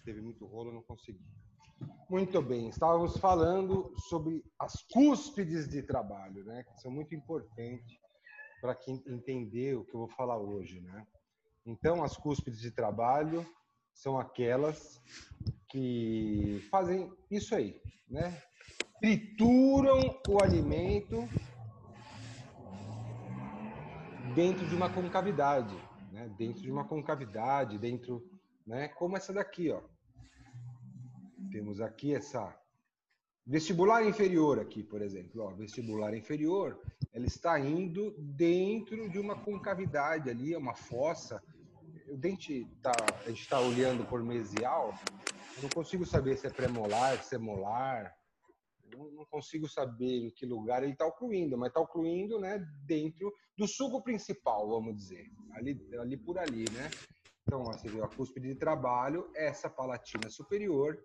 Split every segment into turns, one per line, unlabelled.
teve muito rolo, não consegui. Muito bem, estávamos falando sobre as cúspides de trabalho, né? Que são muito importantes para quem entender o que eu vou falar hoje, né? Então, as cúspides de trabalho são aquelas que fazem isso aí, né? Trituram o alimento dentro de uma concavidade, né? Dentro de uma concavidade, dentro, né? Como essa daqui, ó. Temos aqui essa vestibular inferior aqui, por exemplo, ó, vestibular inferior, ela está indo dentro de uma concavidade ali, uma fossa. O dente a gente está olhando por mesial, eu não consigo saber se é premolar, se é molar, não consigo saber em que lugar ele está ocluindo, mas está ocluindo, né, dentro do suco principal, vamos dizer, ali por ali, né? Então, ó, você viu a cúspide de trabalho, essa palatina superior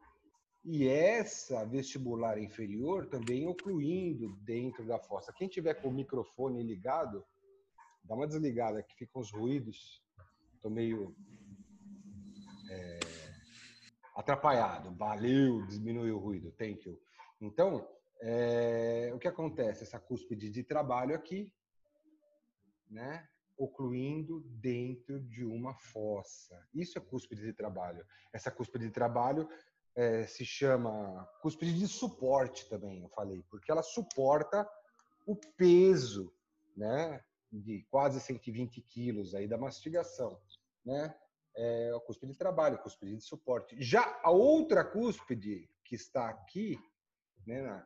e essa vestibular inferior também ocluindo dentro da fossa. Quem tiver com o microfone ligado, dá uma desligada que ficam os ruídos. Estou meio atrapalhado. Valeu, diminuiu o ruído. Thank you. Então, o que acontece? Essa cúspide de trabalho aqui, né? Ocluindo dentro de uma fossa. Isso é cúspide de trabalho. Essa cúspide de trabalho se chama cúspide de suporte também, eu falei, porque ela suporta o peso, né, de quase 120 quilos aí da mastigação, né? É a cúspide de trabalho, a cúspide de suporte. Já a outra cúspide que está aqui, né,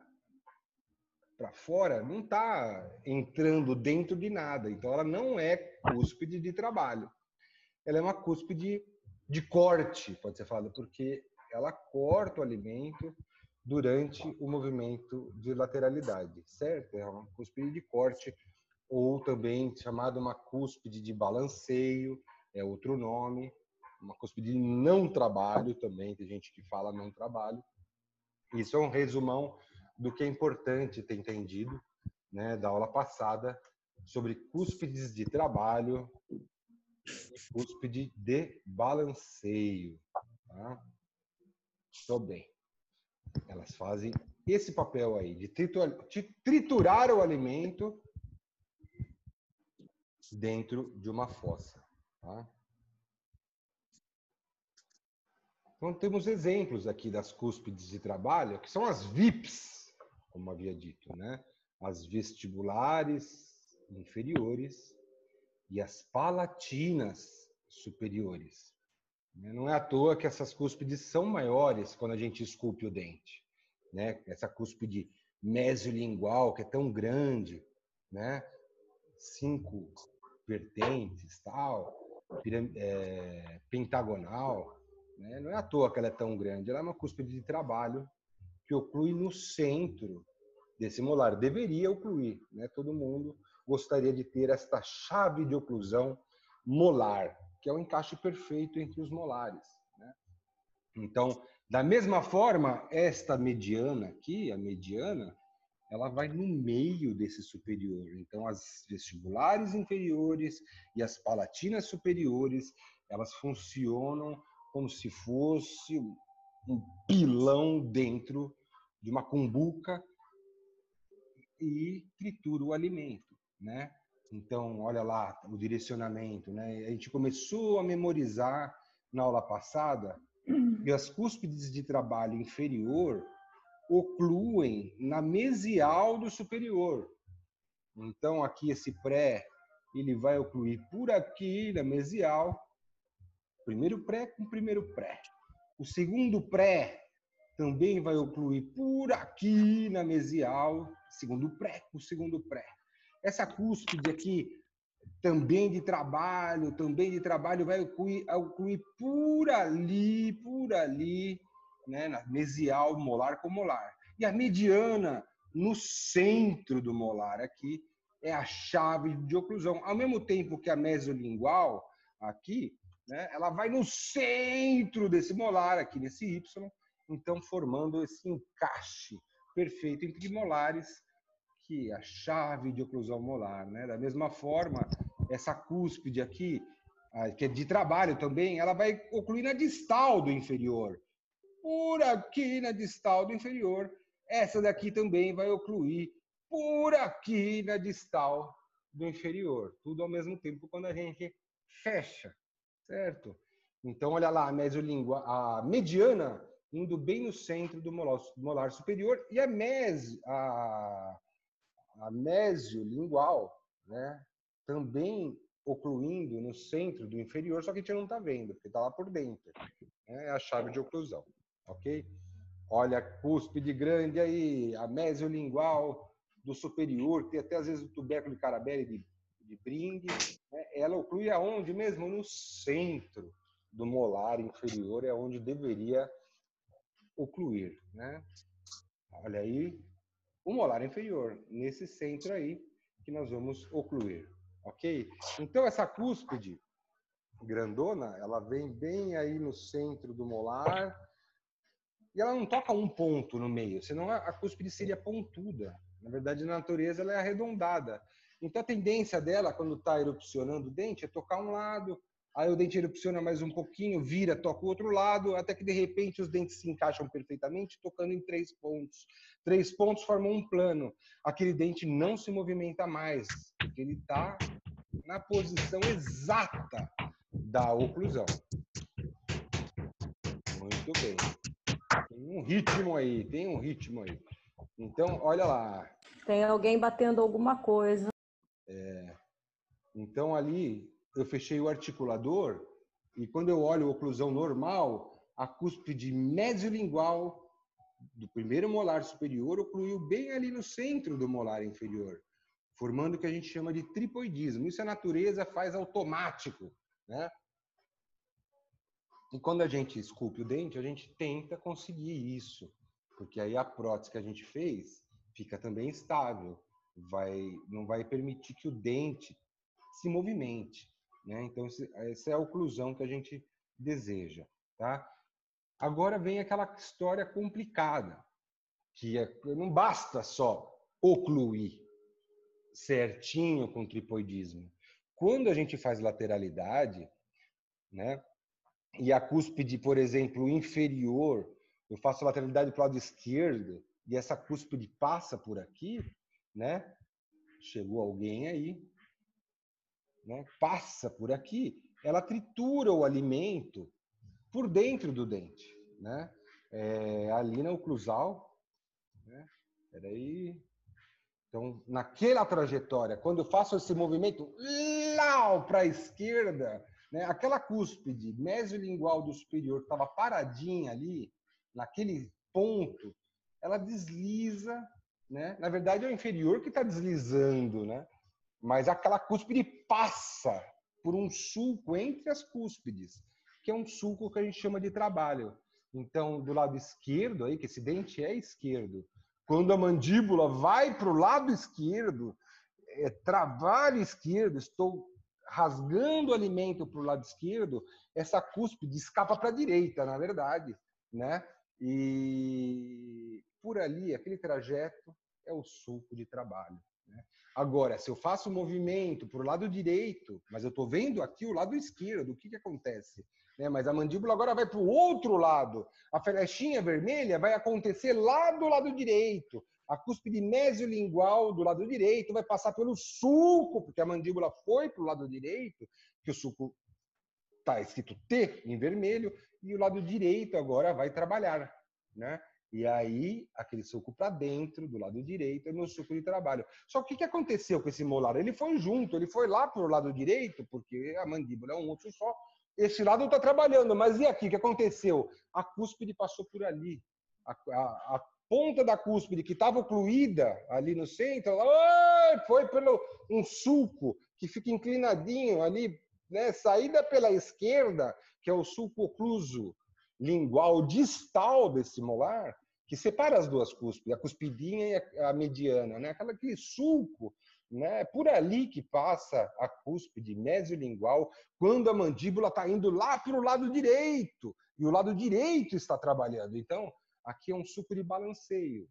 para fora, não está entrando dentro de nada. Então, ela não é cúspide de trabalho. Ela é uma cúspide de corte, pode ser falado, porque ela corta o alimento durante o movimento de lateralidade, certo? É uma cúspide de corte, ou também chamada uma cúspide de balanceio, é outro nome. Uma cúspide de não trabalho também, tem gente que fala não trabalho. Isso é um resumão do que é importante ter entendido, né, da aula passada sobre cúspides de trabalho e cúspide de balanceio. Tá? Estou bem. Elas fazem esse papel aí de triturar o alimento dentro de uma fossa. Tá? Então, temos exemplos aqui das cúspides de trabalho, que são as VIPs, como havia dito, né? As vestibulares inferiores e as palatinas superiores. Não é à toa que essas cúspides são maiores quando a gente esculpe o dente, né? Essa cúspide mesiolingual, que é tão grande, né? 5 vertentes, tal, pentagonal, né? Não é à toa que ela é tão grande, ela é uma cúspide de trabalho que oclui no centro desse molar. Deveria ocluir, né? Todo mundo gostaria de ter esta chave de oclusão molar, que é o encaixe perfeito entre os molares, né? Então, da mesma forma, esta mediana aqui, a mediana, ela vai no meio desse superior. Então, as vestibulares inferiores e as palatinas superiores, elas funcionam como se fosse um pilão dentro de uma cumbuca e tritura o alimento, né? Então, olha lá o direcionamento, né? A gente começou a memorizar na aula passada que as cúspides de trabalho inferior ocluem na mesial do superior. Então, aqui esse pré, ele vai ocluir por aqui na mesial, primeiro pré com primeiro pré. O segundo pré também vai ocluir por aqui na mesial, segundo pré com segundo pré. Essa cúspide aqui também de trabalho vai ocluir por ali, né, na mesial, molar com molar. E a mediana, no centro do molar aqui, é a chave de oclusão. Ao mesmo tempo que a mesolingual, aqui, né, ela vai no centro desse molar, aqui nesse Y, então formando esse encaixe perfeito entre molares, que é a chave de oclusão molar, né? Da mesma forma, essa cúspide aqui, que é de trabalho também, ela vai ocluir na distal do inferior. Por aqui na distal do inferior, essa daqui também vai ocluir por aqui na distal do inferior. Tudo ao mesmo tempo quando a gente fecha, certo? Então, olha lá, a mediana indo bem no centro do molar superior e a mesiolingual, né, também ocluindo no centro do inferior, só que a gente não está vendo, porque está lá por dentro. Né, é a chave de oclusão, ok? Olha a cúspide grande aí, a mesiolingual do superior, tem até às vezes o tubérculo de Carabelli de Bring, né? Ela oclui aonde mesmo? No centro do molar inferior, é onde deveria ocluir, né? Olha aí, o molar inferior, nesse centro aí que nós vamos ocluir, ok? Então essa cúspide grandona, ela vem bem aí no centro do molar e ela não toca um ponto no meio, senão a cúspide seria pontuda. Na verdade, na natureza ela é arredondada. Então a tendência dela, quando está erupcionando o dente, é tocar um lado, aí o dente erupciona mais um pouquinho, vira, toca o outro lado, até que de repente os dentes se encaixam perfeitamente, tocando em 3 pontos. 3 pontos formam um plano. Aquele dente não se movimenta mais, porque ele está na posição exata da oclusão. Muito bem. Tem um ritmo aí. Então, olha lá.
Tem alguém batendo alguma coisa.
Então, ali, eu fechei o articulador e quando eu olho a oclusão normal, a cúspide mesiolingual do primeiro molar superior ocluiu bem ali no centro do molar inferior, formando o que a gente chama de tripoidismo. Isso a natureza faz automático, né? E quando a gente esculpe o dente, a gente tenta conseguir isso, porque aí a prótese que a gente fez fica também estável, não vai permitir que o dente se movimente, né? Então essa é a oclusão que a gente deseja, tá? Agora vem aquela história complicada, que não basta só ocluir certinho com tripoidismo. Quando a gente faz lateralidade, né? E a cúspide, por exemplo, inferior, eu faço lateralidade para o lado esquerdo e essa cúspide passa por aqui, né? Chegou alguém aí, né? Passa por aqui, ela tritura o alimento por dentro do dente, né? Ali na oclusal, né? Peraí. Então, naquela trajetória, quando eu faço esse movimento lá para a esquerda, né, aquela cúspide mesiolingual do superior que estava paradinha ali, naquele ponto, ela desliza, né? Na verdade, é o inferior que está deslizando, né? Mas aquela cúspide passa por um sulco entre as cúspides, que é um sulco que a gente chama de trabalho. Então, do lado esquerdo, aí, que esse dente é esquerdo, quando a mandíbula vai para o lado esquerdo, trabalho esquerdo, estou rasgando o alimento para o lado esquerdo, essa cúspide escapa para a direita, na verdade, né? E por ali, aquele trajeto é o sulco de trabalho. Né? Agora, se eu faço o movimento para o lado direito, mas eu estou vendo aqui o lado esquerdo, o que acontece? Né? Mas a mandíbula agora vai para o outro lado. A flechinha vermelha vai acontecer lá do lado direito. A cúspide mesiolingual do lado direito vai passar pelo sulco, porque a mandíbula foi para o lado direito, que o sulco está escrito T em vermelho, e o lado direito agora vai trabalhar, né? E aí, aquele sulco para dentro, do lado direito, é o meu sulco de trabalho. Só que o que aconteceu com esse molar? Ele foi junto, ele foi lá para o lado direito, porque a mandíbula é um osso só. Esse lado está trabalhando, mas e aqui? O que aconteceu? A cúspide passou por ali. A ponta da cúspide, que estava ocluída ali no centro, ela foi pelo um sulco que fica inclinadinho ali, né? Saída pela esquerda, que é o sulco ocluso lingual distal desse molar, que separa as duas cúspides, a cuspidinha e a mediana, né? Aquele sulco, né? É por ali que passa a cúspide mesiolingual quando a mandíbula está indo lá para o lado direito e o lado direito está trabalhando. Então, aqui é um sulco de balanceio,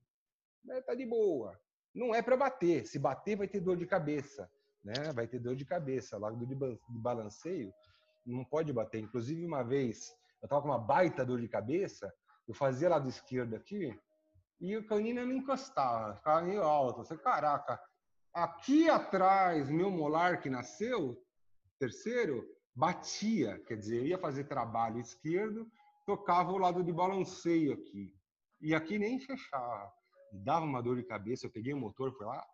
né? Tá de boa. Não é para bater. Se bater, vai ter dor de cabeça, né? Vai ter dor de cabeça. Lado de balanceio não pode bater. Inclusive, uma vez, eu estava com uma baita dor de cabeça, eu fazia lado esquerdo aqui, e o canino não encostava, ficava meio alto. Eu falei, caraca, aqui atrás, meu molar que nasceu, terceiro, batia, quer dizer, eu ia fazer trabalho esquerdo, tocava o lado de balanceio aqui. E aqui nem fechava. Dava uma dor de cabeça, eu peguei o motor, fui lá,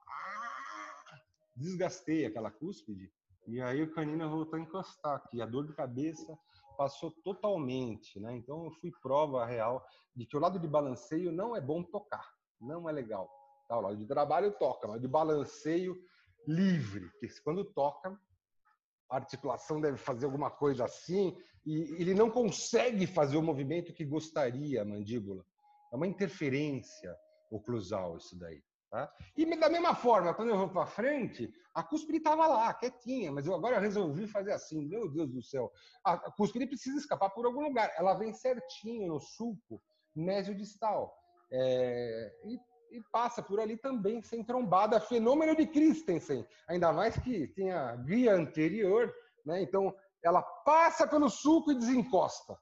desgastei aquela cúspide, e aí o canino voltou a encostar aqui. A dor de cabeça passou totalmente, né? Então eu fui prova real de que o lado de balanceio não é bom tocar, não é legal. Tá, o lado de trabalho toca, mas de balanceio livre, porque quando toca, a articulação deve fazer alguma coisa assim, e ele não consegue fazer o movimento que gostaria, a mandíbula. É uma interferência oclusal isso daí. Tá? E da mesma forma, quando eu vou para frente, a cúspide estava lá, quietinha, mas agora eu resolvi fazer assim, meu Deus do céu. A cúspide precisa escapar por algum lugar. Ela vem certinho no sulco mesiodistal. E passa por ali também, sem trombada, fenômeno de Christensen, ainda mais que tenha guia anterior, né? Então ela passa pelo sulco e desencosta,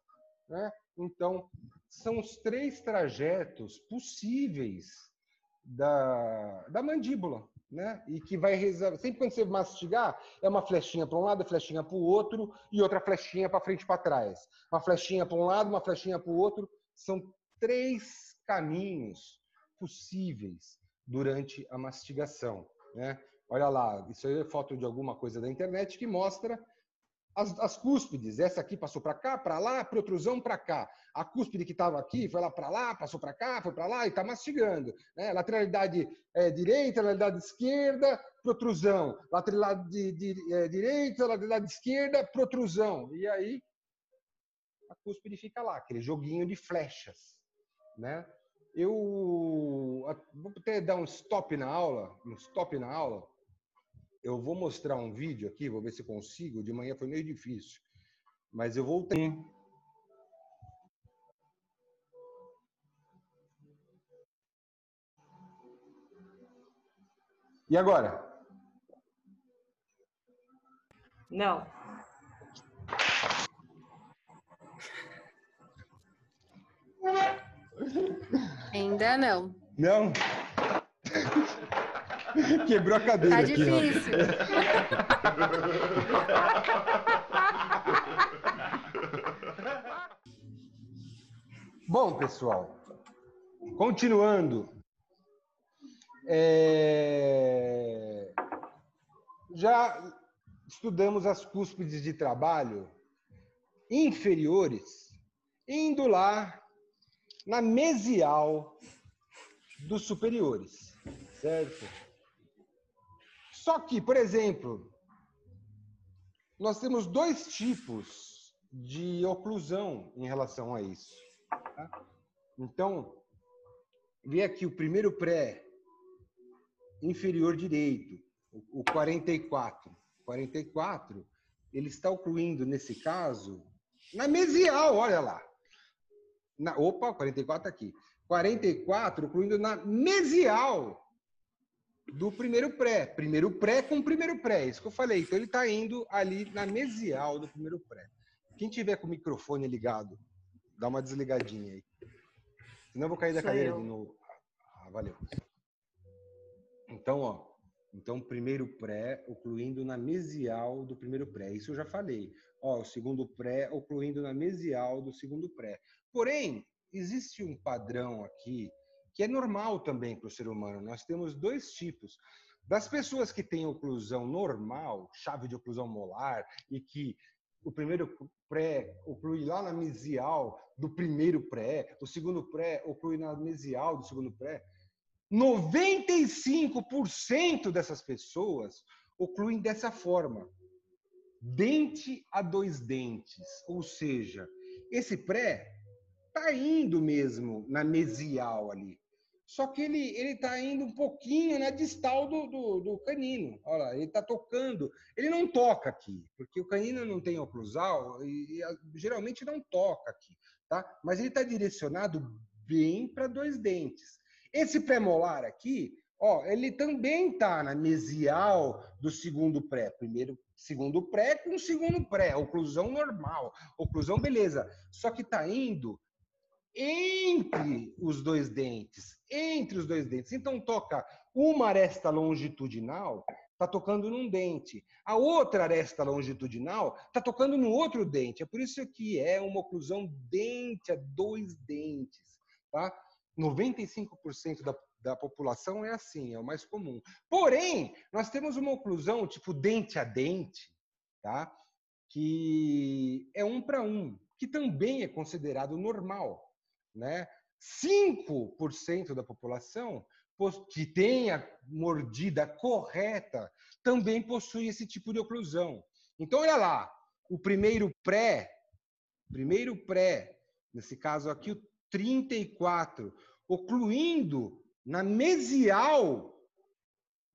né? Então são os 3 trajetos possíveis da mandíbula, né? E que vai sempre quando você mastigar, é uma flechinha para um lado, flechinha para o outro e outra flechinha para frente e para trás. Uma flechinha para um lado, uma flechinha para o outro. São 3 caminhos possíveis durante a mastigação, né? Olha lá, isso aí é foto de alguma coisa da internet que mostra as cúspides. Essa aqui passou para cá, para lá, protrusão para cá. A cúspide que estava aqui foi lá para lá, passou para cá, foi para lá e está mastigando, né? Lateralidade direita, lateralidade esquerda, protrusão. Lateralidade direita, lateralidade esquerda, protrusão. E aí a cúspide fica lá, aquele joguinho de flechas, né? Eu vou até dar um stop na aula, Eu vou mostrar um vídeo aqui, vou ver se consigo. De manhã foi meio difícil, mas eu voltei. E agora?
Não.
Ainda não.
Não? Quebrou a cadeira.
Tá
aqui,
difícil.
Bom, pessoal, continuando. Já estudamos as cúspides de trabalho inferiores, indo lá na mesial dos superiores, certo? Só que, por exemplo, nós temos 2 tipos de oclusão em relação a isso. Tá? Então, vê aqui o primeiro pré inferior direito, o 44. 44, ele está ocluindo, nesse caso, na mesial, olha lá. Opa, 44 aqui. 44 ocluindo na mesial do primeiro pré. Primeiro pré com primeiro pré, isso que eu falei. Então, ele está indo ali na mesial do primeiro pré. Quem tiver com o microfone ligado, dá uma desligadinha aí. Senão eu vou cair da cadeira de novo. Valeu. Então, ó. Então, primeiro pré ocluindo na mesial do primeiro pré. Isso eu já falei. Ó, o segundo pré ocluindo na mesial do segundo pré. Porém, existe um padrão aqui que é normal também para o ser humano. Nós temos 2 tipos. Das pessoas que têm oclusão normal, chave de oclusão molar, e que o primeiro pré oclui lá na mesial do primeiro pré, o segundo pré oclui na mesial do segundo pré, 95% dessas pessoas ocluem dessa forma. Dente a 2 dentes. Ou seja, esse pré está indo mesmo na mesial ali. Só que ele está indo um pouquinho na distal do canino. Olha lá, ele está tocando. Ele não toca aqui, porque o canino não tem oclusal e geralmente não toca aqui. Tá? Mas ele está direcionado bem para 2 dentes. Esse pré-molar aqui, Ó, ele também está na mesial do segundo pré. Segundo pré com segundo pré. Oclusão normal. Oclusão, beleza. Só que está indo entre os dois dentes. Entre os dois dentes. Então, toca uma aresta longitudinal, está tocando num dente. A outra aresta longitudinal está tocando no outro dente. É por isso que é uma oclusão dente a dois dentes. Tá? 95% da população é assim, é o mais comum. Porém, nós temos uma oclusão tipo dente a dente, tá? Que é 1:1, que também é considerado normal, né? 5% da população que tem a mordida correta também possui esse tipo de oclusão. Então, olha lá, o primeiro pré, nesse caso aqui, o 34, ocluindo na mesial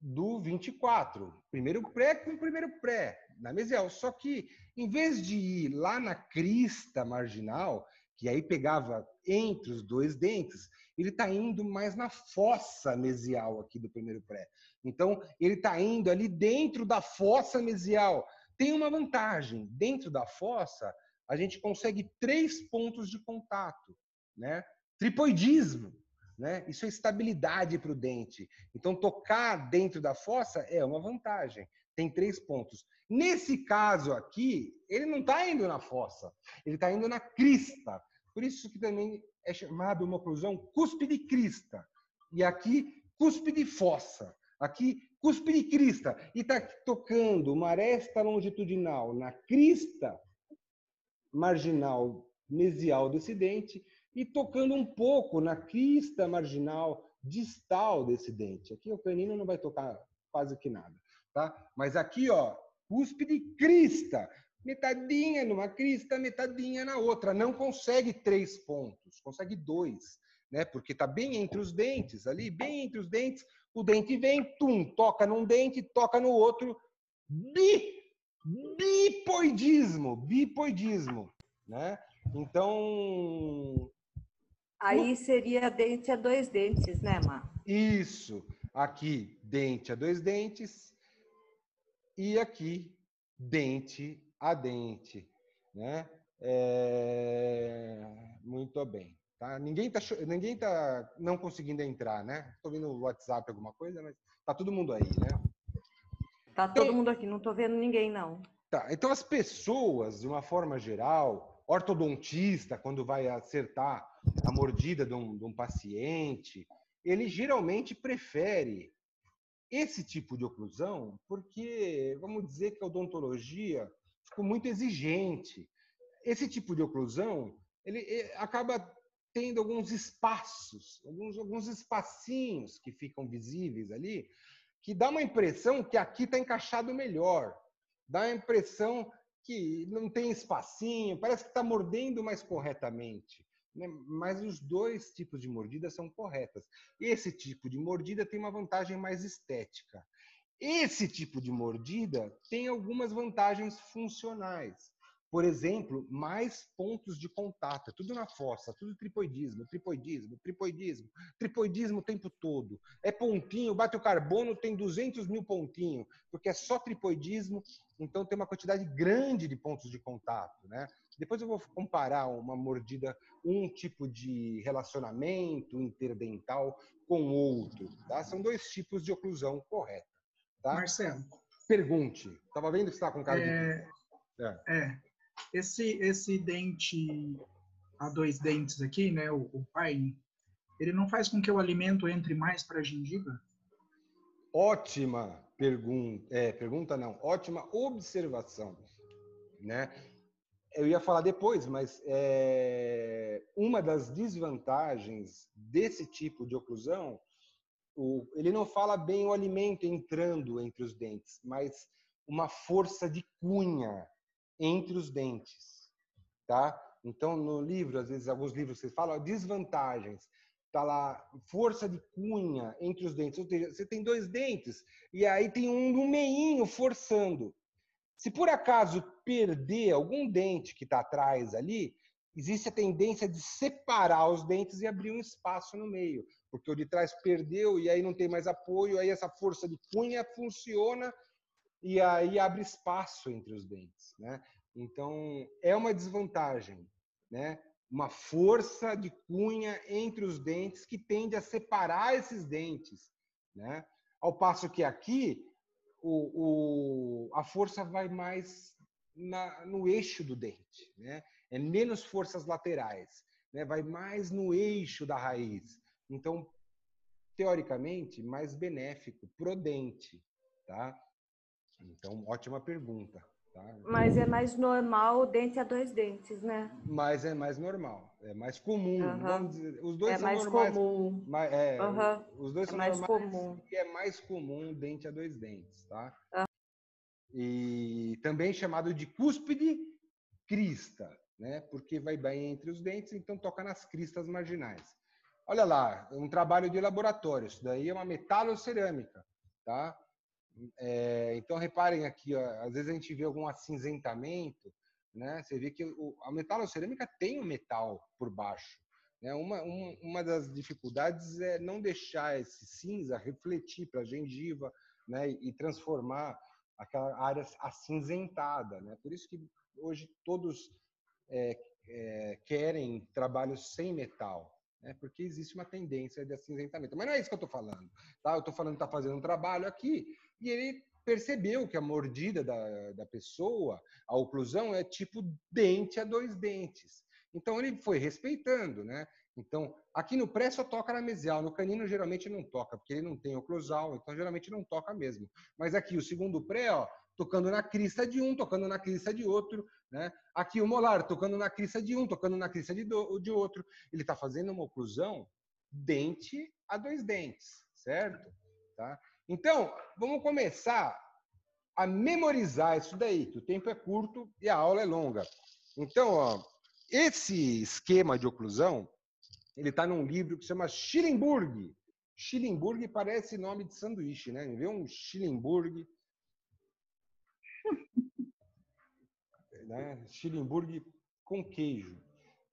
do 24. Primeiro pré com o primeiro pré, na mesial. Só que, em vez de ir lá na crista marginal, que aí pegava entre os dois dentes, ele está indo mais na fossa mesial aqui do primeiro pré. Então, ele está indo ali dentro da fossa mesial. Tem uma vantagem. Dentro da fossa, a gente consegue 3 pontos de contato, né? Tripoidismo, né? Isso é estabilidade para o dente. Então, tocar dentro da fossa é uma vantagem. Tem 3 pontos. Nesse caso aqui, ele não está indo na fossa, ele está indo na crista. Por isso que também é chamado uma oclusão cúspide crista. E aqui, cúspide fossa. Aqui, cúspide crista. E está tocando uma aresta longitudinal na crista marginal mesial desse dente e tocando um pouco na crista marginal distal desse dente. Aqui o canino não vai tocar quase que nada, tá? Mas aqui, ó, cúspide crista, metadinha numa crista, metadinha na outra. Não consegue 3 pontos, consegue 2, né? Porque tá bem entre os dentes, ali, bem entre os dentes, o dente vem, toca num dente, toca no outro. Bipoidismo, né? Então,
Aí seria dente a dois dentes, né, Mar?
isso. Aqui, dente a dois dentes. E aqui, dente a dente, né? Muito bem. Tá? Ninguém tá não conseguindo entrar, né? Estou vendo o WhatsApp, alguma coisa, mas tá todo mundo aí, né?
Tá todo mundo aqui, não tô vendo ninguém, não.
Tá, então as pessoas, de uma forma geral, ortodontista, quando vai acertar a mordida de um paciente, ele geralmente prefere esse tipo de oclusão porque, vamos dizer que a odontologia ficou muito exigente. Esse tipo de oclusão, ele acaba tendo alguns espaços, alguns espacinhos que ficam visíveis ali, que dá uma impressão que aqui está encaixado melhor. Dá a impressão que não tem espacinho, parece que está mordendo mais corretamente. Né? Mas os dois tipos de mordida são corretas. Esse tipo de mordida tem uma vantagem mais estética. Esse tipo de mordida tem algumas vantagens funcionais. Por exemplo, mais pontos de contato. É tudo na fossa, tudo tripoidismo o tempo todo. É pontinho, bate o carbono, tem 200 mil pontinhos, porque é só tripoidismo, então tem uma quantidade grande de pontos de contato, né? Depois eu vou comparar uma mordida, um tipo de relacionamento interdental com outro, tá? São 2 tipos de oclusão correta, tá?
Marcelo.
Pergunte. Estava vendo que você está com cara de...
Esse dente a dois dentes aqui, né, o pai, ele não faz com que o alimento entre mais para a gengiva?
Ótima pergunta. Pergunta não. Ótima observação, né? Eu ia falar depois, mas uma das desvantagens desse tipo de oclusão, ele não fala bem o alimento entrando entre os dentes, mas uma força de cunha entre os dentes, tá? Então, no livro, às vezes, alguns livros vocês falam desvantagens. Tá lá, força de cunha entre os dentes. Ou seja, você tem 2 dentes e aí tem um no meinho forçando. Se por acaso perder algum dente que está atrás ali, existe a tendência de separar os dentes e abrir um espaço no meio, porque o de trás perdeu e aí não tem mais apoio, aí essa força de cunha funciona e aí abre espaço entre os dentes, né? Então, é uma desvantagem, né? Uma força de cunha entre os dentes que tende a separar esses dentes, né? Ao passo que aqui a força vai mais no eixo do dente, né? É menos forças laterais, né? Vai mais no eixo da raiz. Então, teoricamente, mais benéfico pro dente, tá? Então, ótima pergunta. Tá?
Mas é mais normal o dente a dois dentes, né?
Mas é mais normal, é mais comum. Vamos
Aham.
dizer, os dois
É
são
mais
normais,
comum.
mas
Aham.
os dois
É
são
mais
normais
comum.
e é mais comum dente a dois dentes, tá? E também chamado de cúspide crista, né? Porque vai bem entre os dentes, então toca nas cristas marginais. Olha lá, um trabalho de laboratório. Isso daí é uma metalocerâmica, tá? Então reparem aqui, ó, às vezes a gente vê algum acinzentamento, né? Você vê que a metalocerâmica tem o metal por baixo, né? Uma das dificuldades é não deixar esse cinza refletir para a gengiva, né? E transformar aquela área acinzentada, né? Por isso que hoje todos querem trabalhos sem metal, né? Porque existe uma tendência de acinzentamento. Mas não é isso que eu estou falando, tá? Eu estou falando que está fazendo um trabalho aqui e ele percebeu que a mordida da pessoa, a oclusão, é tipo dente a dois dentes. Então ele foi respeitando, né? Então, aqui no pré só toca na mesial, no canino geralmente não toca, porque ele não tem oclusal, então geralmente não toca mesmo. Mas aqui o segundo pré, ó, tocando na crista de um, tocando na crista de outro, né? Aqui o molar, tocando na crista de um, tocando na crista de outro. Ele está fazendo uma oclusão dente a dois dentes, certo? Tá? Então, vamos começar a memorizar isso daí, que o tempo é curto e a aula é longa. Então, ó, esse esquema de oclusão, ele está num livro que se chama Schillenburg. Schillenburg parece nome de sanduíche, né? Vê um Schillenburg, né? Schillenburg com queijo.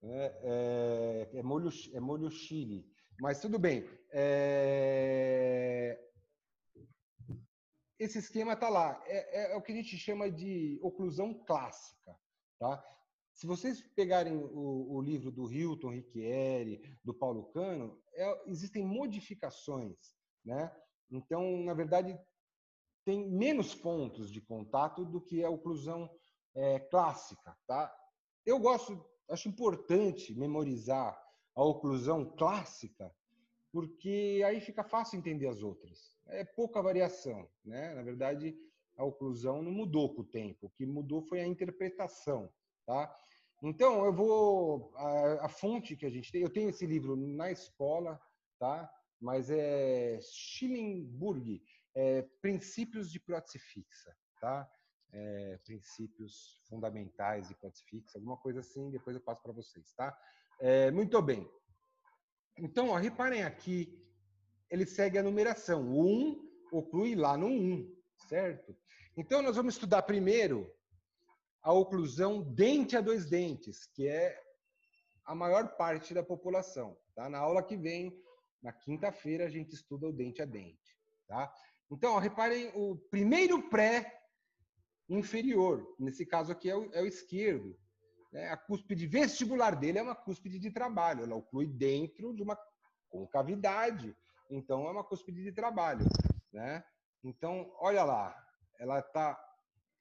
É molho chili. Mas tudo bem. Esse esquema está lá. É o que a gente chama de oclusão clássica. Tá? Se vocês pegarem o livro do Hilton Ricchieri, do Paulo Cano, existem modificações. Né? Então, na verdade, tem menos pontos de contato do que a oclusão clássica. Tá? Eu acho importante memorizar a oclusão clássica, porque aí fica fácil entender as outras. É pouca variação, né? Na verdade, a oclusão não mudou com o tempo. O que mudou foi a interpretação, tá? Então, eu vou... A fonte que a gente tem... Eu tenho esse livro na escola, tá? Mas é Schillenburg, Princípios de Prótese Fixa, tá? Princípios fundamentais de prótese fixa, alguma coisa assim, depois eu passo para vocês, tá? Muito bem. Então, ó, reparem aqui, ele segue a numeração. O 1 oclui lá no 1, certo? Então, nós vamos estudar primeiro a oclusão dente a dois dentes, que é a maior parte da população. Tá? Na aula que vem, na quinta-feira, a gente estuda o dente a dente. Tá? Então, ó, reparem o primeiro pré inferior. Nesse caso aqui é o esquerdo. A cúspide vestibular dele é uma cúspide de trabalho. Ela oclui dentro de uma concavidade. Então, é uma cúspide de trabalho. Né? Então, olha lá. Ela está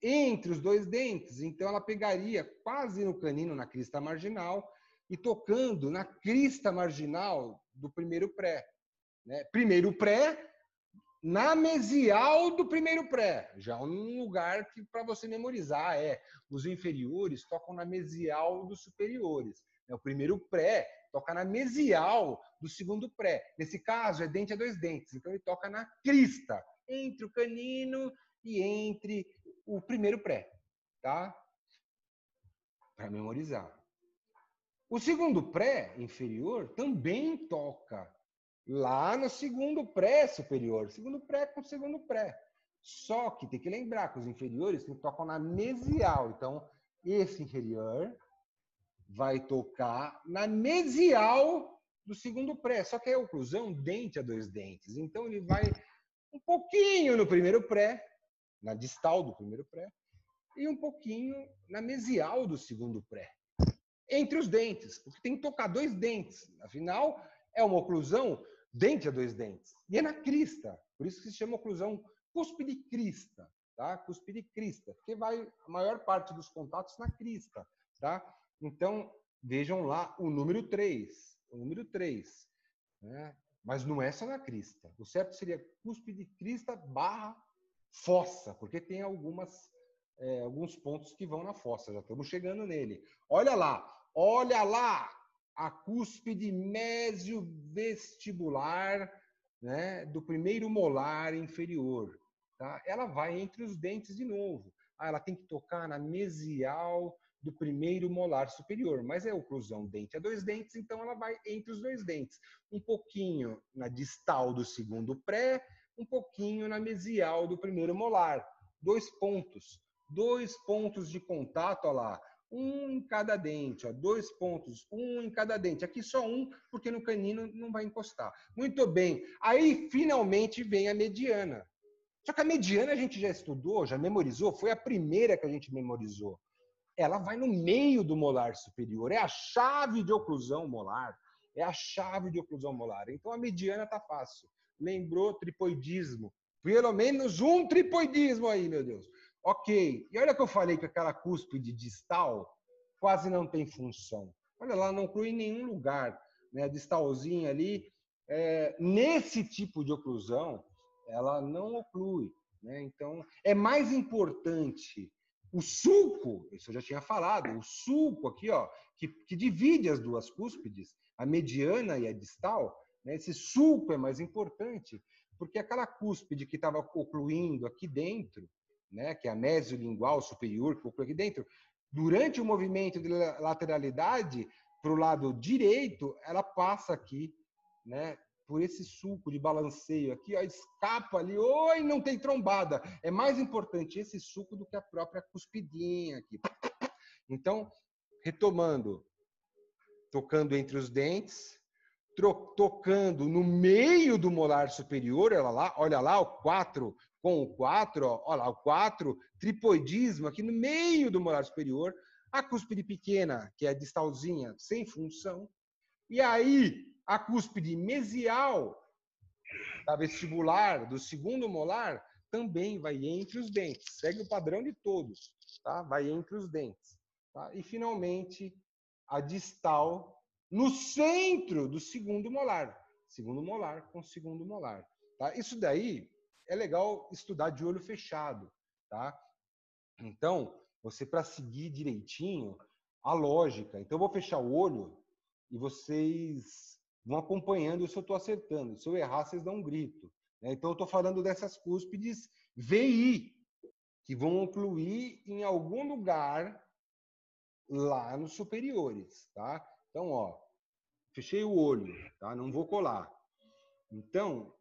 entre os dois dentes. Então, ela pegaria quase no canino, na crista marginal, e tocando na crista marginal do primeiro pré. Né? Primeiro pré, na mesial do primeiro pré, já um lugar que para você memorizar os inferiores tocam na mesial dos superiores. O primeiro pré toca na mesial do segundo pré. Nesse caso é dente a dois dentes, então ele toca na crista entre o canino e entre o primeiro pré, tá? Para memorizar. O segundo pré inferior também toca lá no segundo pré superior, segundo pré com segundo pré. Só que tem que lembrar que os inferiores tocam na mesial. Então, esse inferior vai tocar na mesial do segundo pré. Só que é a oclusão dente a dois dentes. Então, ele vai um pouquinho no primeiro pré, na distal do primeiro pré, e um pouquinho na mesial do segundo pré. Entre os dentes, porque tem que tocar dois dentes. Afinal, é uma oclusão dente a dois dentes. E é na crista. Por isso que se chama oclusão cúspide crista. Tá? Cúspide crista. Porque vai a maior parte dos contatos na crista. Tá? Então, vejam lá o número 3. O número 3. Né? Mas não é só na crista. O certo seria cúspide crista barra fossa, porque tem alguns pontos que vão na fossa. Já estamos chegando nele. Olha lá a cúspide mesiovestibular, né, do primeiro molar inferior. Tá? Ela vai entre os dentes de novo. Ela tem que tocar na mesial do primeiro molar superior, mas é oclusão dente a dois dentes, então ela vai entre os dois dentes. Um pouquinho na distal do segundo pré, um pouquinho na mesial do primeiro molar. 2 pontos. 2 pontos de contato, olha lá. Um em cada dente, ó, 2 pontos, um em cada dente. Aqui só um, porque no canino não vai encostar. Muito bem. Aí, finalmente, vem a mediana. Só que a mediana a gente já estudou, já memorizou, foi a primeira que a gente memorizou. Ela vai no meio do molar superior, é a chave de oclusão molar. É a chave de oclusão molar. Então, a mediana está fácil. Lembrou tripoidismo. Pelo menos um tripoidismo aí, meu Deus. Ok. E olha que eu falei que aquela cúspide distal quase não tem função. Olha lá, não oclui em nenhum lugar. Né? A distalzinha ali, nesse tipo de oclusão, ela não oclui. Né? Então, é mais importante o sulco, isso eu já tinha falado, o sulco aqui, ó, que divide as duas cúspides, a mediana e a distal, né? Esse sulco é mais importante, porque aquela cúspide que estava ocluindo aqui dentro, né, que é a mesiolingual superior, que oclui aqui dentro, durante o movimento de lateralidade para o lado direito, ela passa aqui, né, por esse sulco de balanceio aqui, ó, escapa ali, oi, não tem trombada. É mais importante esse sulco do que a própria cuspidinha aqui. Então, retomando, tocando entre os dentes, tocando no meio do molar superior, olha lá o 4 com o 4, ó, olha lá o 4, tripoidismo aqui no meio do molar superior, a cúspide pequena, que é a distalzinha, sem função, e aí a cúspide mesial da vestibular, do segundo molar, também vai entre os dentes, segue o padrão de todos, tá? Vai entre os dentes. Tá? E, finalmente, a distal no centro do segundo molar com segundo molar. Tá? Isso daí é legal estudar de olho fechado. Tá? Então, você, para seguir direitinho a lógica, então eu vou fechar o olho e vocês vão acompanhando se eu estou acertando. Se eu errar, vocês dão um grito. Né? Então, eu estou falando dessas cúspides VI, que vão ocluir em algum lugar lá nos superiores. Tá? Então, ó, fechei o olho, tá? Não vou colar. Então,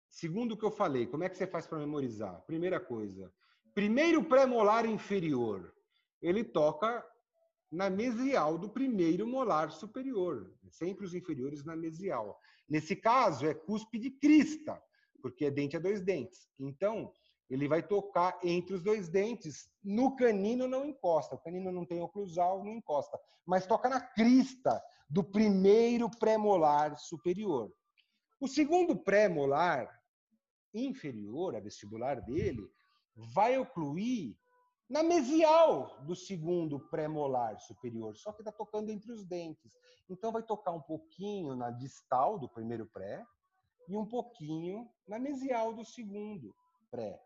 segundo o que eu falei, como é que você faz para memorizar? Primeira coisa, primeiro pré-molar inferior, ele toca na mesial do primeiro molar superior, sempre os inferiores na mesial. Nesse caso, é cúspide crista, porque é dente a dois dentes. Então, ele vai tocar entre os dois dentes. No canino não encosta, o canino não tem oclusal, não encosta, mas toca na crista do primeiro pré-molar superior. O segundo pré-molar inferior, a vestibular dele, vai ocluir na mesial do segundo pré-molar superior, só que está tocando entre os dentes. Então, vai tocar um pouquinho na distal do primeiro pré e um pouquinho na mesial do segundo pré.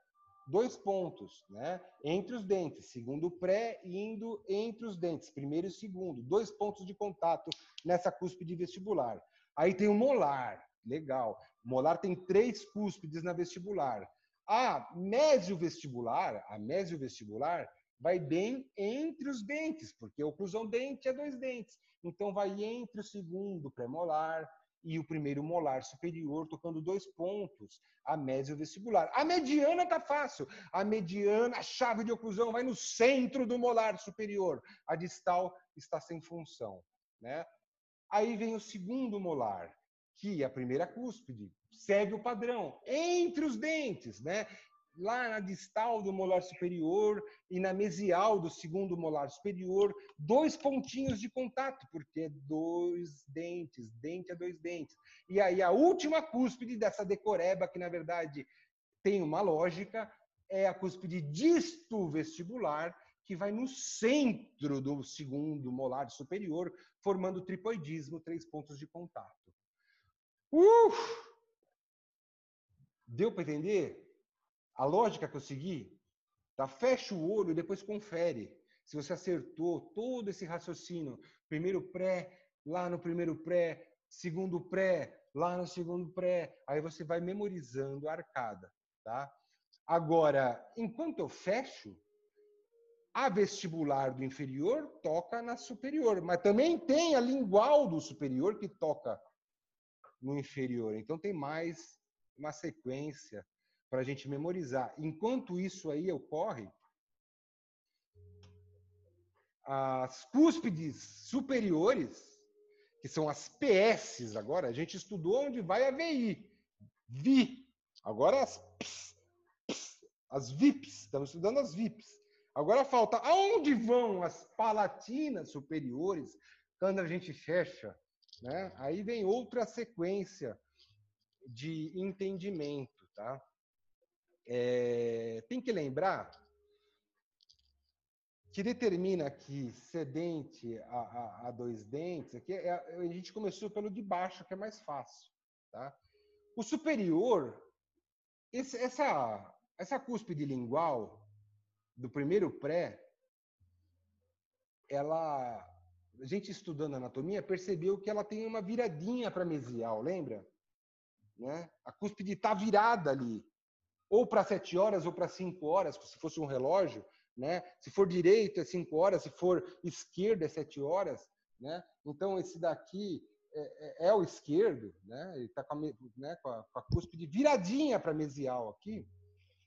2 pontos, né? Entre os dentes, segundo pré indo entre os dentes, primeiro e segundo. 2 pontos de contato nessa cúspide vestibular. Aí tem o molar, legal. O molar tem 3 cúspides na vestibular. A mesiovestibular vai bem entre os dentes, porque a oclusão dente é 2 dentes. Então, vai entre o segundo pré-molar e o primeiro molar superior, tocando 2 pontos, a mesiovestibular. A mediana tá fácil. A mediana, a chave de oclusão, vai no centro do molar superior. A distal está sem função, né? Aí vem o segundo molar, que a primeira cúspide segue o padrão entre os dentes, né? Lá na distal do molar superior e na mesial do segundo molar superior, 2 pontinhos de contato, porque é 2 dentes, dente a 2 dentes. E aí a última cúspide dessa decoreba, que na verdade tem uma lógica, é a cúspide disto-vestibular, que vai no centro do segundo molar superior, formando o tripoidismo, 3 pontos de contato. Deu para entender a lógica que eu segui? Tá? Fecha o olho e depois confere se você acertou todo esse raciocínio. Primeiro pré, lá no primeiro pré, segundo pré, lá no segundo pré. Aí você vai memorizando a arcada. Tá? Agora, enquanto eu fecho, a vestibular do inferior toca na superior, mas também tem a lingual do superior que toca no inferior. Então tem mais uma sequência para a gente memorizar. Enquanto isso aí ocorre, as cúspides superiores, que são as PS agora, a gente estudou onde vai a VI. VI. Agora as VIPs, estamos estudando as VIPs. Agora falta aonde vão as palatinas superiores quando a gente fecha, né? Aí vem outra sequência de entendimento, tá? Tem que lembrar que determina que ser dente a 2 dentes, aqui a gente começou pelo de baixo, que é mais fácil, tá? O superior, essa cúspide lingual do primeiro pré, a gente estudando anatomia percebeu que ela tem uma viradinha para mesial, lembra? Né? A cúspide está virada ali, ou para 7 horas ou para 5 horas, se fosse um relógio, né? Se for direito é 5 horas, se for esquerda é 7 horas, né? Então esse daqui é o esquerdo, né? Ele está com a cúspide viradinha para mesial aqui.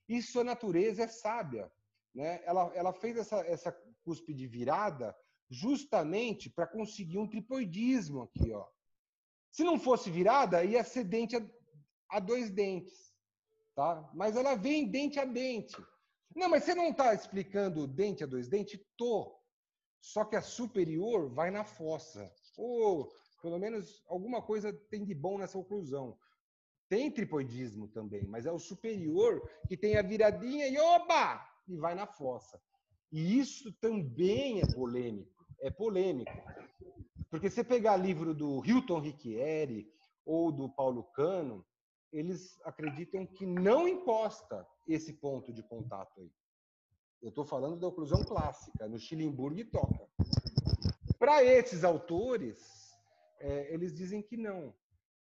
Isso a natureza é sábia, né? Ela fez essa cúspide virada justamente para conseguir um tripoidismo aqui, ó. Se não fosse virada, ia ser dente a 2 dentes, tá? Mas ela vem dente a dente. Não, mas você não está explicando dente a 2 dentes? Tô. Só que a superior vai na fossa. Ou, pelo menos, alguma coisa tem de bom nessa oclusão. Tem tripoidismo também, mas é o superior que tem a viradinha e oba! E vai na fossa. E isso também é polêmico. É polêmico. Porque se você pegar livro do Hilton Riccieri ou do Paulo Cano, eles acreditam que não encosta esse ponto de contato aí. Eu estou falando da oclusão clássica, no Schillenburg toca. Para esses autores, eles dizem que não.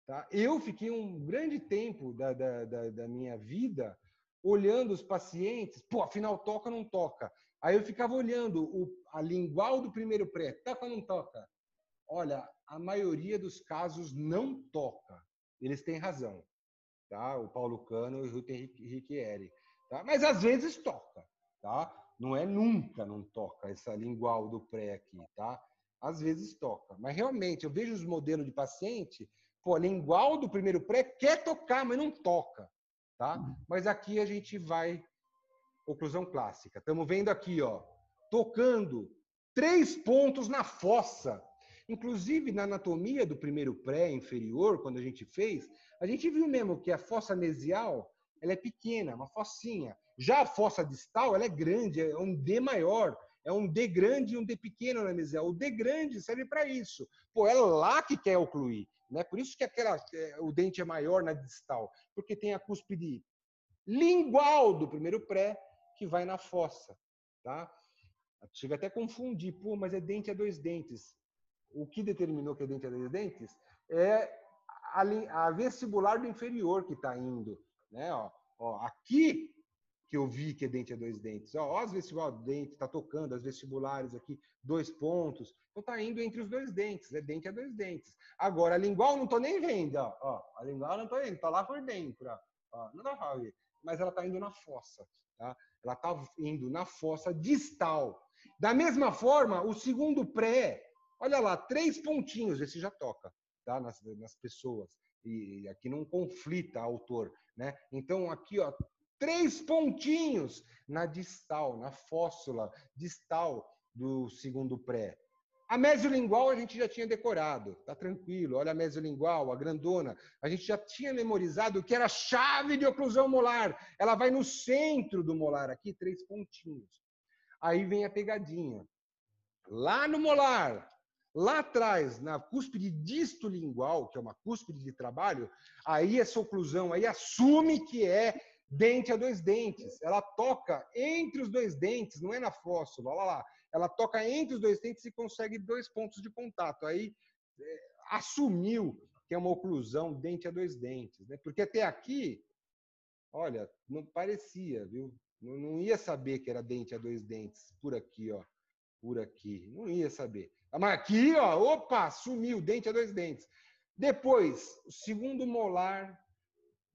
Tá? Eu fiquei um grande tempo da minha vida olhando os pacientes, pô, afinal toca ou não toca? Aí eu ficava olhando a lingual do primeiro pré, toca ou não toca? Olha, a maioria dos casos não toca. Eles têm razão. Tá? O Paulo Cano e o Hilton Riccieri. Tá? Mas às vezes toca. Tá? Não é nunca não toca essa lingual do pré aqui. Tá? Às vezes toca. Mas realmente, eu vejo os modelos de paciente, pô, a lingual do primeiro pré quer tocar, mas não toca. Tá? Mas aqui a gente vai... Oclusão clássica. Estamos vendo aqui, ó, tocando 3 pontos na fossa. Inclusive, na anatomia do primeiro pré inferior, quando a gente fez, a gente viu mesmo que a fossa mesial ela é pequena, uma fossinha. Já a fossa distal ela é grande, é um D maior. É um D grande e um D pequeno na mesial. O D grande serve para isso. Pô, é lá que quer ocluir. Né? Por isso que o dente é maior na distal. Porque tem a cúspide lingual do primeiro pré que vai na fossa. Tá? Chega até a confundir. Pô, mas é dente a 2 dentes. O que determinou que é dente a 2 dentes é a vestibular do inferior que está indo. Né? Ó, aqui que eu vi que é dente a 2 dentes. Ó, as vestibulares do dente, está tocando as vestibulares aqui, 2 pontos. Então está indo entre os 2 dentes, é dente a 2 dentes. Agora, a lingual não estou nem vendo. Ó, a lingual não estou vendo, está lá por dentro. Ó, não dá para ver. Mas ela está indo na fossa. Tá? Ela está indo na fossa distal. Da mesma forma, o segundo pré, olha lá, 3 pontinhos, esse já toca, tá? Nas pessoas. E aqui não conflita autor, né? Então, aqui, ó, 3 pontinhos na distal, na fóssula distal do segundo pré. A mesiolingual a gente já tinha decorado, tá tranquilo. Olha a mesiolingual, a grandona. A gente já tinha memorizado que era a chave de oclusão molar. Ela vai no centro do molar, aqui, 3 pontinhos. Aí vem a pegadinha. Lá no molar, lá atrás, na cúspide distolingual, que é uma cúspide de trabalho, aí essa oclusão aí assume que é dente a 2 dentes. Ela toca entre os 2 dentes, não é na fóssula, olha lá. Ela toca entre os 2 dentes e consegue 2 pontos de contato. Aí assumiu que é uma oclusão dente a 2 dentes, né? Porque até aqui, olha, não parecia, viu? Não ia saber que era dente a 2 dentes por aqui, ó. Por aqui. Não ia saber. Mas aqui, ó, opa, sumiu, dente a 2 dentes. Depois, o segundo molar,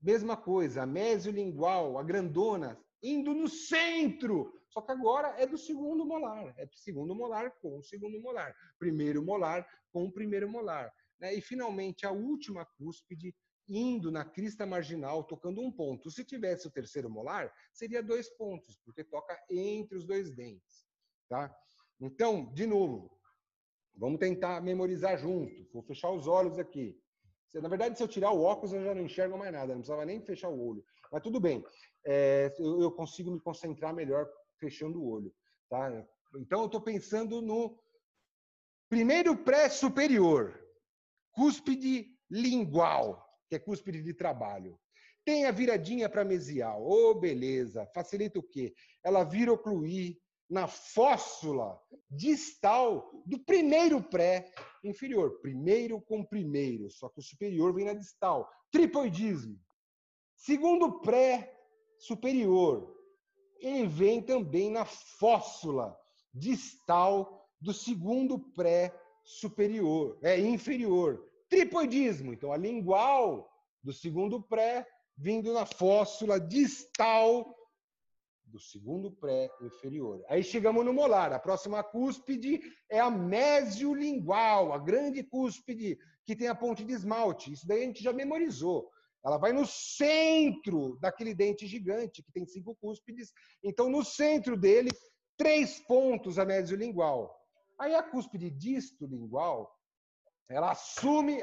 mesma coisa, a mesiolingual, a grandona, indo no centro. Só que agora é do segundo molar. É do segundo molar com o segundo molar. Primeiro molar com o primeiro molar. Né? E, finalmente, a última cúspide indo na crista marginal, tocando 1 ponto. Se tivesse o terceiro molar, seria 2 pontos, porque toca entre os 2 dentes. Tá? Então, de novo, vamos tentar memorizar junto. Vou fechar os olhos aqui. Na verdade, se eu tirar o óculos, eu já não enxergo mais nada. Não precisava nem fechar o olho. Mas tudo bem. Eu consigo me concentrar melhor fechando o olho. Tá? Então, eu estou pensando no primeiro pré-superior. Cúspide lingual, que é cúspide de trabalho. Tem a viradinha para mesial. Ô, beleza. Facilita o quê? Ela vira ocluir na fóssula distal do primeiro pré inferior. Primeiro com primeiro, só que o superior vem na distal. Tripoidismo. Segundo pré superior, ele vem também na fóssula distal do segundo pré superior, inferior. Tripoidismo. Então, a lingual do segundo pré vindo na fóssula distal do segundo pré inferior. Aí chegamos no molar. A próxima cúspide é a mesiolingual, a grande cúspide que tem a ponte de esmalte. Isso daí a gente já memorizou. Ela vai no centro daquele dente gigante, que tem 5 cúspides. Então, no centro dele, 3 pontos a mesiolingual. Aí a cúspide distolingual, ela assume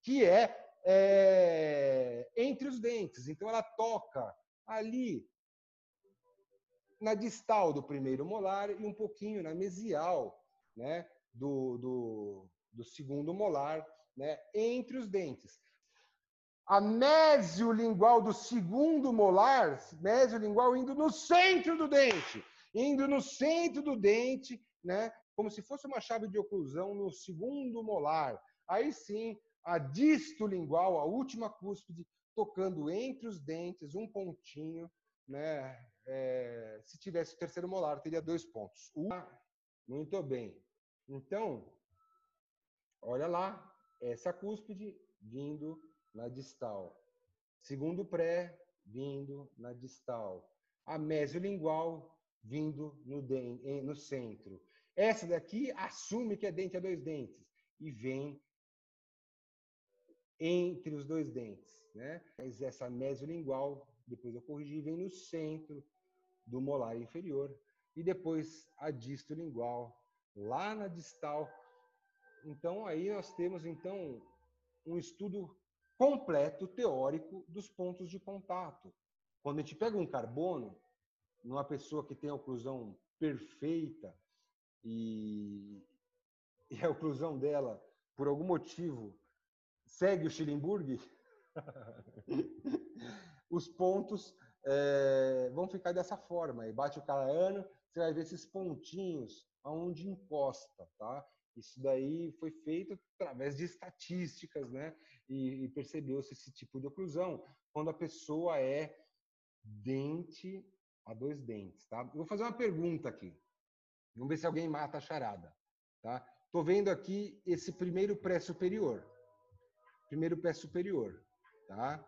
que é entre os dentes. Então, ela toca ali na distal do primeiro molar e um pouquinho na mesial, né, do segundo molar, né, entre os dentes. A mesiolingual do segundo molar, mesiolingual indo no centro do dente, né, como se fosse uma chave de oclusão no segundo molar. Aí sim, a distolingual, a última cúspide, tocando entre os dentes, um pontinho, né? Se tivesse o terceiro molar, teria 2 pontos. Muito bem. Então, olha lá, essa cúspide vindo na distal. Segundo pré, vindo na distal. A mesiolingual vindo no centro. Essa daqui assume que é dente a 2 dentes e vem entre os 2 dentes, né? Mas essa mesiolingual, depois eu corrigi, vem no centro do molar inferior e depois a distolingual lá na distal. Então aí nós temos então um estudo completo teórico dos pontos de contato. Quando a gente pega um carbono numa pessoa que tem a oclusão perfeita e a oclusão dela por algum motivo segue o Schellenberg, os pontos vão ficar dessa forma. Aí bate o calaiano, você vai ver esses pontinhos aonde encosta, tá? Isso daí foi feito através de estatísticas, né? E percebeu-se esse tipo de oclusão quando a pessoa é dente a 2 dentes, tá? Eu vou fazer uma pergunta aqui. Vamos ver se alguém mata a charada, tá? Tô vendo aqui esse primeiro pré superior. Primeiro pé superior, tá?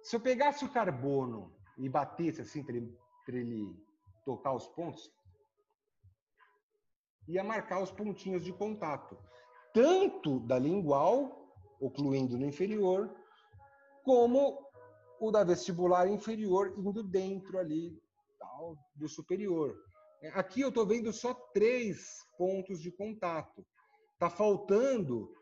Se eu pegasse o carbono e batesse assim para ele tocar os pontos, ia marcar os pontinhos de contato, tanto da lingual, ocluindo no inferior, como o da vestibular inferior, indo dentro ali tal, do superior. Aqui eu estou vendo só 3 pontos de contato. Está faltando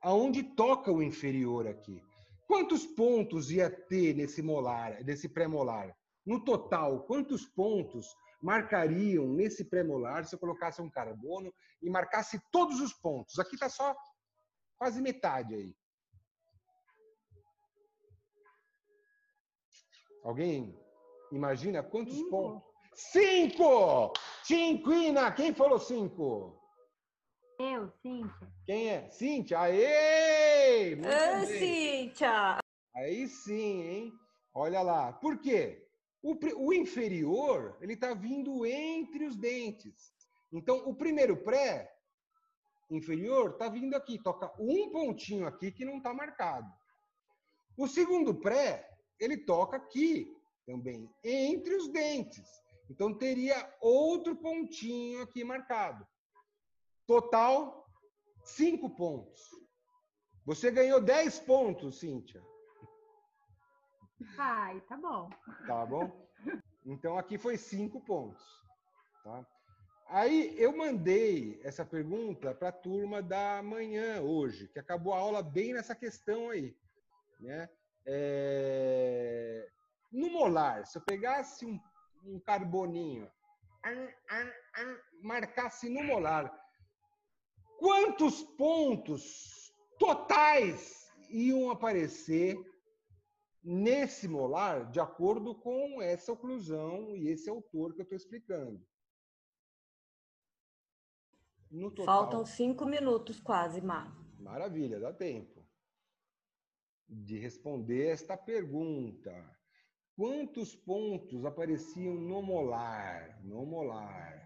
aonde toca o inferior aqui. Quantos pontos ia ter nesse molar, nesse pré-molar? No total, quantos pontos marcariam nesse pré-molar se eu colocasse um carbono e marcasse todos os pontos? Aqui está só quase metade aí. Alguém imagina quantos pontos? 5! Cinquina! Quem falou 5?
Eu, Cíntia.
Quem é? Cíntia? Aê! Muito
Ô,
bem.
Cíntia!
Aí sim, hein? Olha lá. Por quê? O inferior, ele está vindo entre os dentes. Então, o primeiro pré inferior está vindo aqui. Toca um pontinho aqui que não está marcado. O segundo pré, ele toca aqui também, entre os dentes. Então, teria outro pontinho aqui marcado. Total, 5 pontos. Você ganhou 10 pontos, Cíntia.
Ai, tá bom.
Tá bom? Então, aqui foi 5 pontos. Tá? Aí, eu mandei essa pergunta para a turma da manhã, hoje, que acabou a aula bem nessa questão aí. Né? No molar, se eu pegasse um carboninho, marcasse no molar, quantos pontos totais iam aparecer nesse molar, de acordo com essa oclusão e esse autor que eu estou explicando? No total.
Faltam 5 minutos quase, Mar.
Maravilha, dá tempo de responder esta pergunta. Quantos pontos apareciam no molar? No molar.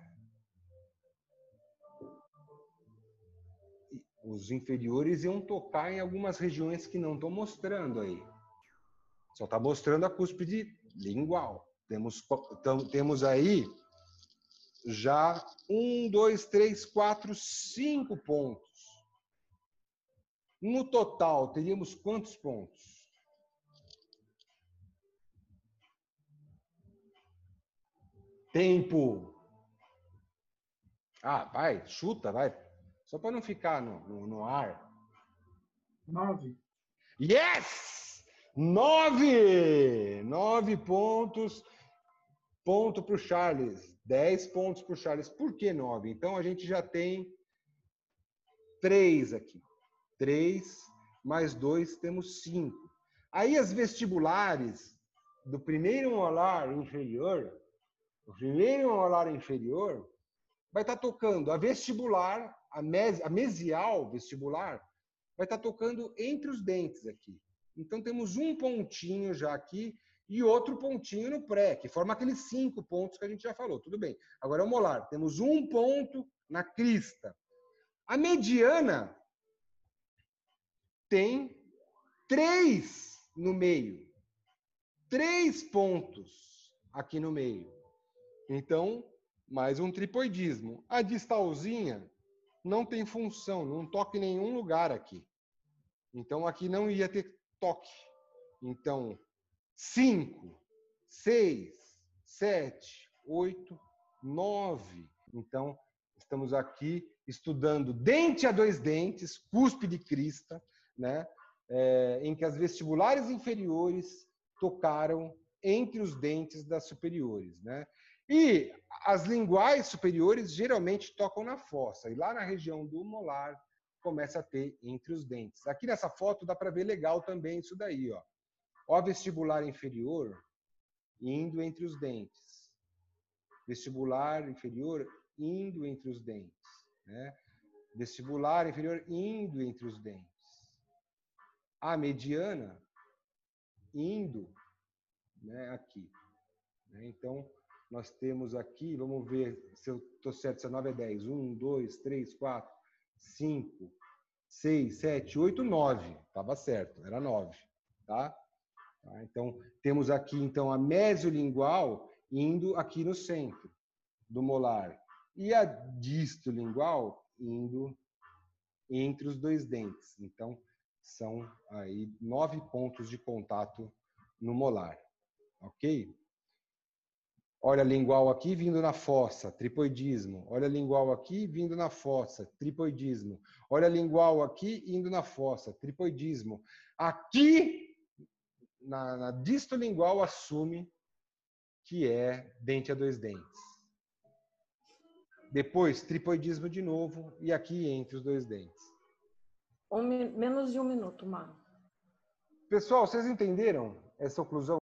Os inferiores iam tocar em algumas regiões que não estão mostrando aí. Só está mostrando a cúspide lingual. Temos aí já 1, 2, 3, 4, 5 pontos. No total, teríamos quantos pontos? Tempo. Ah, vai, chuta, vai. Só para não ficar no ar.
9.
Yes! 9! 9 pontos. Ponto para o Charles. 10 pontos para o Charles. Por que 9? Então, a gente já tem 3 aqui. 3 mais 2, temos 5. Aí, as vestibulares do primeiro molar inferior, o primeiro molar inferior, vai estar tocando a vestibular, a mesial vestibular, vai estar tocando entre os dentes aqui. Então, temos um pontinho já aqui e outro pontinho no pré, que forma aqueles 5 pontos que a gente já falou. Tudo bem. Agora é o molar. Temos um ponto na crista. A mediana tem 3 no meio. 3 pontos aqui no meio. Então, mais um tripoidismo. A distalzinha não tem função, não toca em nenhum lugar aqui. Então, aqui não ia ter toque. Então, 5, 6, 7, 8, 9. Então, estamos aqui estudando dente a 2 dentes, cúspide e crista, né? Em que as vestibulares inferiores tocaram entre os dentes das superiores, né? E as linguais superiores geralmente tocam na fossa, e lá na região do molar começa a ter entre os dentes. Aqui nessa foto dá para ver legal também isso daí, ó. Ó a vestibular inferior indo entre os dentes. Vestibular inferior indo entre os dentes, né? Vestibular inferior indo entre os dentes. A mediana indo, né, aqui. Então, nós temos aqui, vamos ver se eu estou certo, se é 9 é 10. 1, 2, 3, 4, 5, 6, 7, 8, 9. Estava certo, era 9. Tá? Então, temos aqui então, a mesiolingual indo aqui no centro do molar. e a distolingual indo entre os dois dentes. Então, são aí 9 pontos de contato no molar, ok? Olha a lingual aqui vindo na fossa, tripoidismo. Olha a lingual aqui vindo na fossa, tripoidismo. Olha a lingual aqui indo na fossa, tripoidismo. Aqui, na distolingual, assume que é dente a dois dentes. Depois, tripoidismo de novo e aqui entre os dois dentes.
Menos de 1 minuto, Mar.
Pessoal, vocês entenderam essa oclusão?